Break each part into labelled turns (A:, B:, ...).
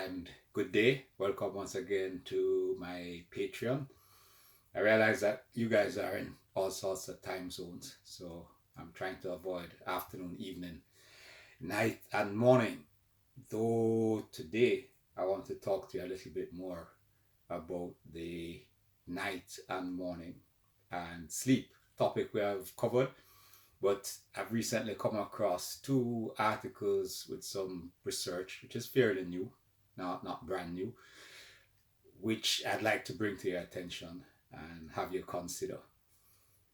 A: and good day. Welcome once again to my Patreon. I realize that you guys are in all sorts of time zones, so I'm trying to avoid afternoon, evening, night, and morning. Though today I want to talk to you a little bit more about the night and morning and sleep topic we have covered. But I've recently come across two articles with some research, which is fairly new, not brand new, which I'd like to bring to your attention and have you consider.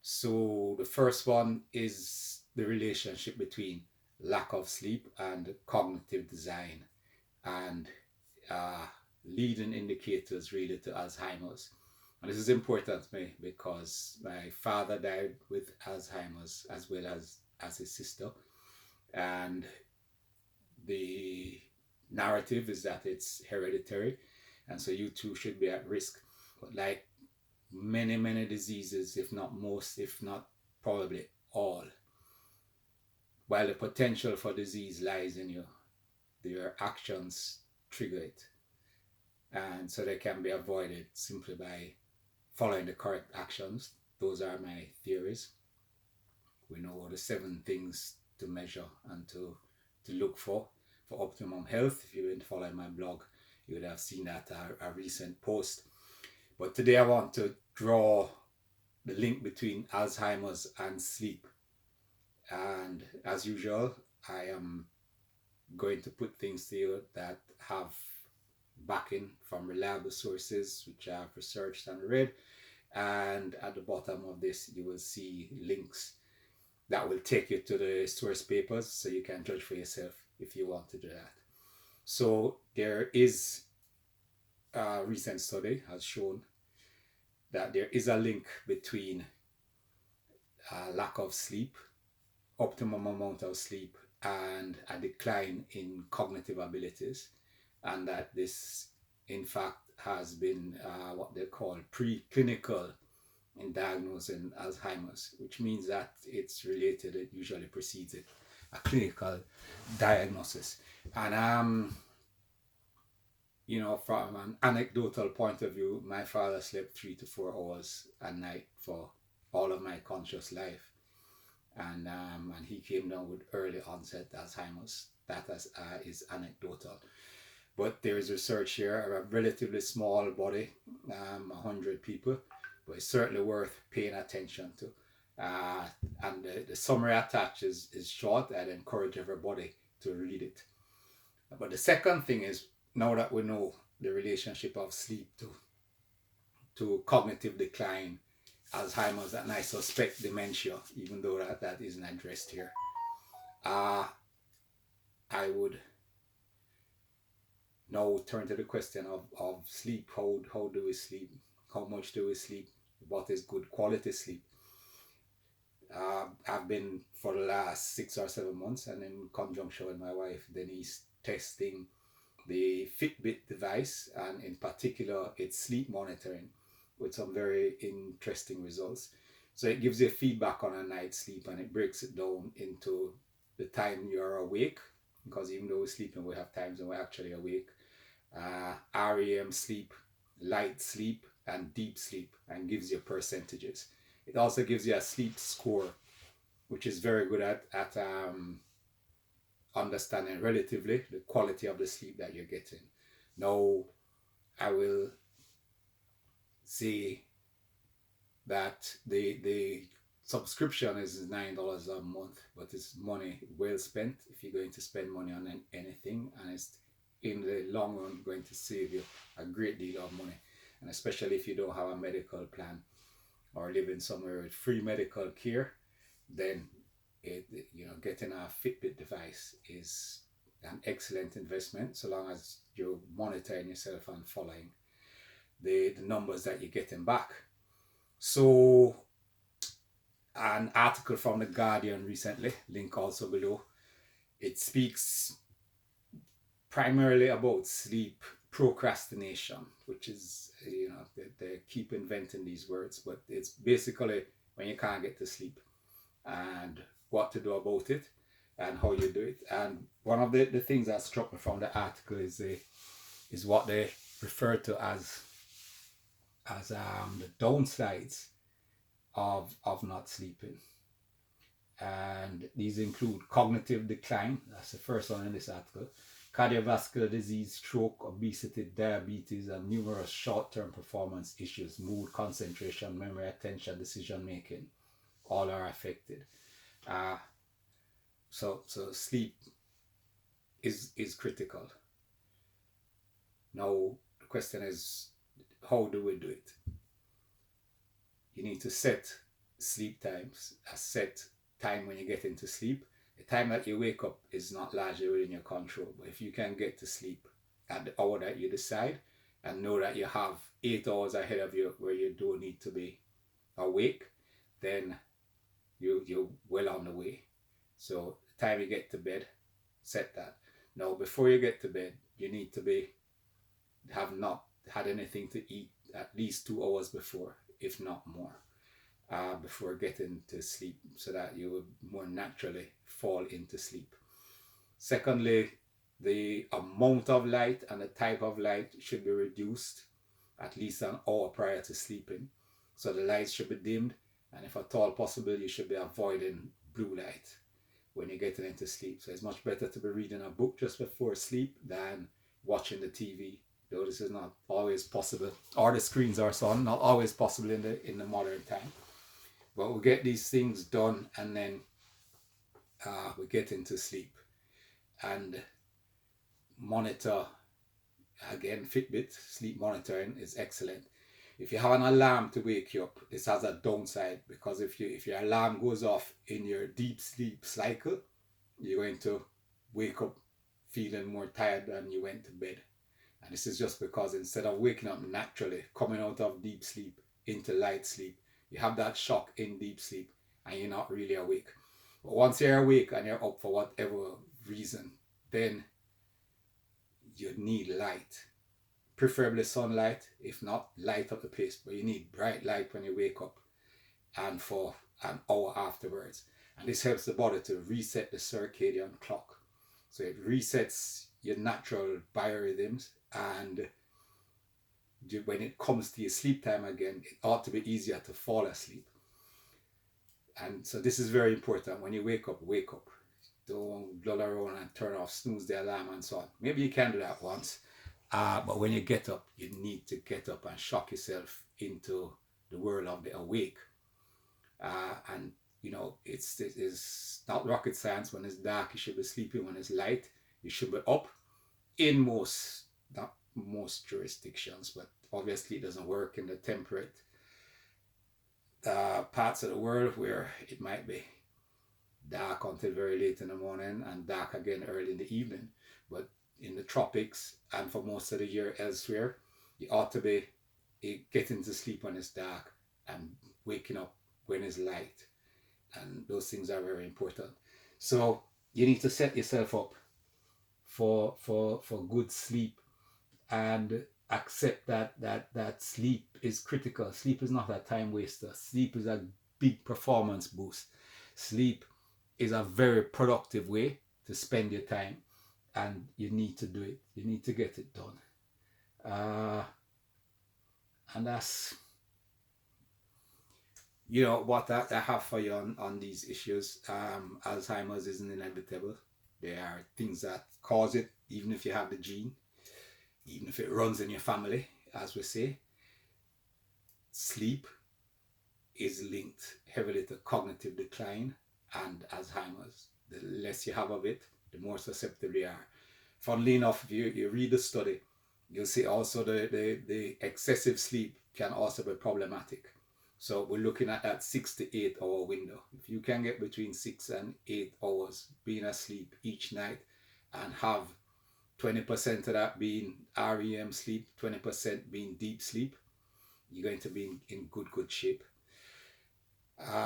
A: So the first one is the relationship between lack of sleep and cognitive design and uh, leading indicators related to Alzheimer's. And this is important to me because my father died with Alzheimer's as well as his sister. And the narrative is that it's hereditary. And so you too should be at risk. But like many diseases, if not most, if not probably all, while the potential for disease lies in you, your actions trigger it. And so they can be avoided simply by following the correct actions. Those are my theories. We know the 7 things to measure and to look for optimum health. If you've been following my blog, you would have seen that a recent post. But today I want to draw the link between Alzheimer's and sleep. And as usual, I am going to put things to you that have backing from reliable sources, which I have researched and read. And at the bottom of this, you will see links that will take you to the source papers so you can judge for yourself if you want to do that. So there is a recent study has shown that there is a link between lack of sleep, optimum amount of sleep, and a decline in cognitive abilities, and that this in fact has been what they call preclinical in diagnosing Alzheimer's, which means that it's related, it usually precedes it, a clinical diagnosis. And from an anecdotal point of view, my father slept 3 to 4 hours a night for all of my conscious life. And he came down with early onset Alzheimer's. That is anecdotal. But there is research here, a relatively small body, 100 people, but it's certainly worth paying attention to. And the summary attached is short. I'd encourage everybody to read it. But the second thing is, now that we know the relationship of sleep to cognitive decline, Alzheimer's, and I suspect dementia, even though that isn't addressed here, I would now turn to the question of sleep. How do we sleep? How much do we sleep? What is good quality sleep? I've been for the last 6 or 7 months, and in conjunction with my wife Denise, testing the Fitbit device, and in particular its sleep monitoring, with some very interesting results. So it gives you feedback on a night's sleep, and it breaks it down into the time you're awake, because even though we're sleeping, we have times when we're actually awake. REM sleep, light sleep, and deep sleep, and gives you percentages. It also gives you a sleep score, which is very good at understanding relatively the quality of the sleep that you're getting. Now, I will say that the subscription is $9 a month, but it's money well spent if you're going to spend money on anything, and it's in the long run going to save you a great deal of money. And especially if you don't have a medical plan or living somewhere with free medical care, then getting a Fitbit device is an excellent investment, so long as you're monitoring yourself and following the numbers that you're getting back. So an article from The Guardian recently, link also below, it speaks primarily about sleep procrastination, which is, they keep inventing these words, but it's basically when you can't get to sleep and what to do about it and how you do it. And one of the things that struck me from the article is is what they refer to as the downsides of not sleeping. And these include cognitive decline, that's the first one in this article, cardiovascular disease, stroke, obesity, diabetes, and numerous short-term performance issues, mood, concentration, memory, attention, decision making, all are affected. So sleep is critical. Now the question is, how do we do it? You need to set sleep times, a set time when you get into sleep. The time that you wake up is not largely within your control, but if you can get to sleep at the hour that you decide and know that you have 8 hours ahead of you where you don't need to be awake, then you're well on the way. So the time you get to bed, set that. Now before you get to bed, you need to have not had anything to eat at least 2 hours before, if not more, before getting to sleep, so that you would more naturally fall into sleep. Secondly, the amount of light and the type of light should be reduced at least an hour prior to sleeping. So the lights should be dimmed, and if at all possible, you should be avoiding blue light when you're getting into sleep. So it's much better to be reading a book just before sleep than watching the TV, though this is not always possible, or the screens are so not always possible in the modern time. But we'll get these things done, and then we get into sleep. And monitor, again, Fitbit sleep monitoring is excellent. If you have an alarm to wake you up, this has a downside, because if your alarm goes off in your deep sleep cycle, you're going to wake up feeling more tired than you went to bed. And this is just because instead of waking up naturally, coming out of deep sleep into light sleep, you have that shock in deep sleep and you're not really awake. But once you're awake and you're up for whatever reason, then you need light, preferably sunlight. If not, light up the place, but you need bright light when you wake up and for an hour afterwards. And this helps the body to reset the circadian clock. So it resets your natural biorhythms, and when it comes to your sleep time again, it ought to be easier to fall asleep. And so this is very important. When you wake up, wake up. Don't loll around and turn off, snooze the alarm and so on. Maybe you can do that once, but when you get up, you need to get up and shock yourself into the world of the awake. And you know, it's not rocket science. When it's dark, you should be sleeping. When it's light, you should be up. In not most jurisdictions, but obviously it doesn't work in the temperate parts of the world where it might be dark until very late in the morning and dark again early in the evening. But in the tropics and for most of the year elsewhere, you ought to be getting to sleep when it's dark and waking up when it's light. And those things are very important. So you need to set yourself up for good sleep, and accept that sleep is critical. Sleep is not a time waster. Sleep is a big performance boost. Sleep is a very productive way to spend your time, and you need to do it. You need to get it done. And that's, you know, what I have for you on these issues. Alzheimer's isn't inevitable. There are things that cause it, even if you have the gene, even if it runs in your family, as we say. Sleep is linked heavily to cognitive decline and Alzheimer's. The less you have of it, the more susceptible you are. Funnily enough, if you read the study, you'll see also the excessive sleep can also be problematic. So we're looking at that 6 to 8 hour window. If you can get between 6 and 8 hours being asleep each night, and have 20% of that being REM sleep, 20% being deep sleep, you're going to be in good shape.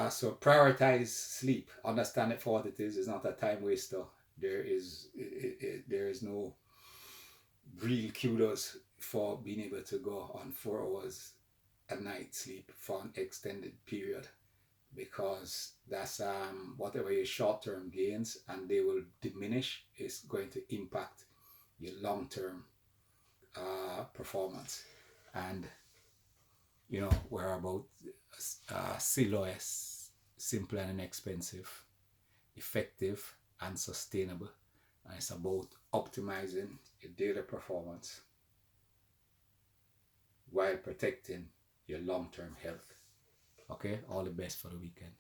A: So prioritize sleep. Understand it for what it is. It's not a time waster. There is no real kudos for being able to go on 4 hours a night sleep for an extended period, because that's whatever your short-term gains, and they will diminish, is going to impact your long-term performance. And we're about CLOS, simple and inexpensive, effective and sustainable. And it's about optimizing your daily performance while protecting your long-term health. Okay, all the best for the weekend.